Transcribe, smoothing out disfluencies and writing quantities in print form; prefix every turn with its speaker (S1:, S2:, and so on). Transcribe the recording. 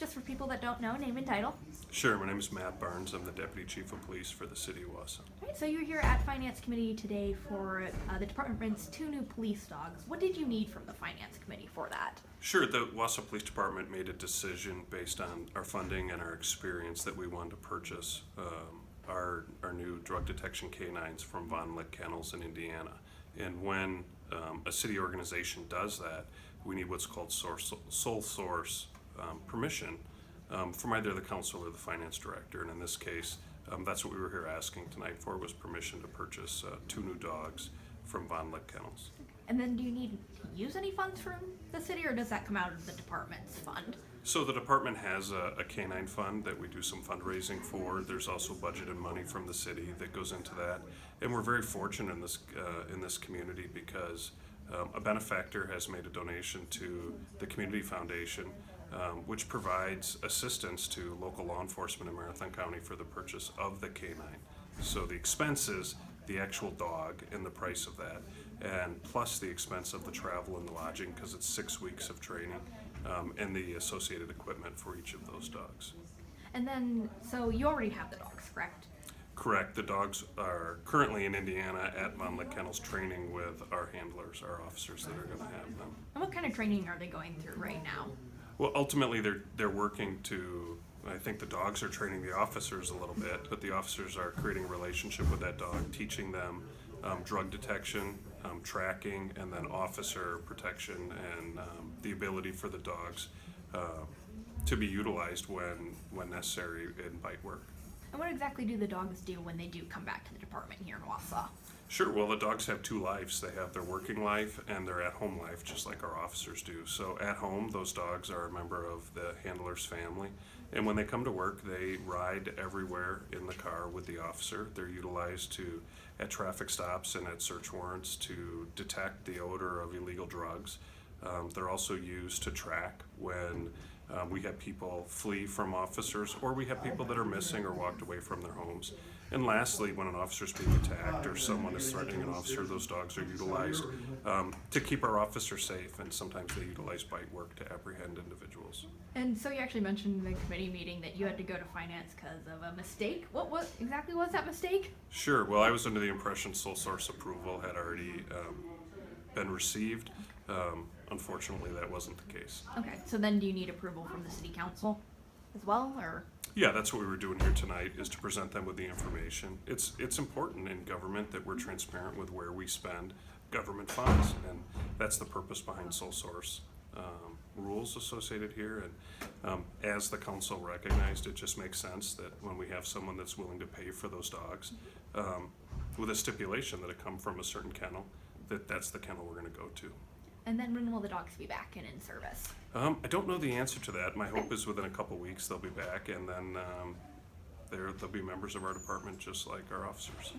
S1: just for people that don't know, name and title.
S2: Sure, my name is Matt Barnes. I'm the Deputy Chief of Police for the City of Wausau.
S1: Right, so you're here at Finance Committee today for the department's 2 new police dogs. What did you need from the Finance Committee for that?
S2: Sure, the Wausau Police Department made a decision based on our funding and our experience that we wanted to purchase our new drug detection K9’s from Von Lick Kennels in Indiana. And when a city organization does that, we need what's called sole source permission from either the council or the finance director. And in this case, that's what we were here asking tonight for, was permission to purchase 2 new dogs from Von Lick Kennels.
S1: And then do you need to use any funds from the city, or does that come out of the department's fund?
S2: So the department has a canine fund that we do some fundraising for. There's also budgeted money from the city that goes into that. And we're very fortunate in this community because a benefactor has made a donation to the Community Foundation, which provides assistance to local law enforcement in Marathon County for the purchase of the canine. So the expenses, the actual dog and the price of that, and plus the expense of the travel and the lodging, because it's 6 weeks of training, and the associated equipment for each of those dogs.
S1: And then, so you already have the dogs, correct?
S2: Correct. The dogs are currently in Indiana at Von Lick Kennels training with our handlers, our officers that are going to have them.
S1: And what kind of training are they going through right now?
S2: Well, ultimately they're working to, I think the dogs are training the officers a little bit, but the officers are creating a relationship with that dog, teaching them drug detection, tracking, and then officer protection, and the ability for the dogs to be utilized when necessary in bite work.
S1: And what exactly do the dogs do when they do come back to the department here in Wausau?
S2: Sure. Well, the dogs have 2 lives. They have their working life and their at-home life, just like our officers do. So at home, those dogs are a member of the handler's family. And when they come to work, they ride everywhere in the car with the officer. They're utilized at traffic stops and at search warrants to detect the odor of illegal drugs. They're also used to track when we have people flee from officers, or we have people that are missing or walked away from their homes. And lastly, when an officer is being attacked or someone is threatening an officer, those dogs are utilized to keep our officers safe, and sometimes they utilize bite work to apprehend individuals.
S1: And so you actually mentioned in the committee meeting that you had to go to finance because of a mistake. What exactly was that mistake?
S2: Sure. Well, I was under the impression sole source approval had already been received. Unfortunately, that wasn't the case.
S1: Okay, so then do you need approval from the city council as well, or?
S2: Yeah, that's what we were doing here tonight, is to present them with the information. It's important in government that we're transparent with where we spend government funds, and that's the purpose behind sole source rules associated here. And as the council recognized, it just makes sense that when we have someone that's willing to pay for those dogs, with a stipulation that it come from a certain kennel, that's the kennel we're going to go to.
S1: And then when will the dogs be back and in service?
S2: I don't know the answer to that. My hope is within a couple weeks they'll be back, and then they'll be members of our department just like our officers.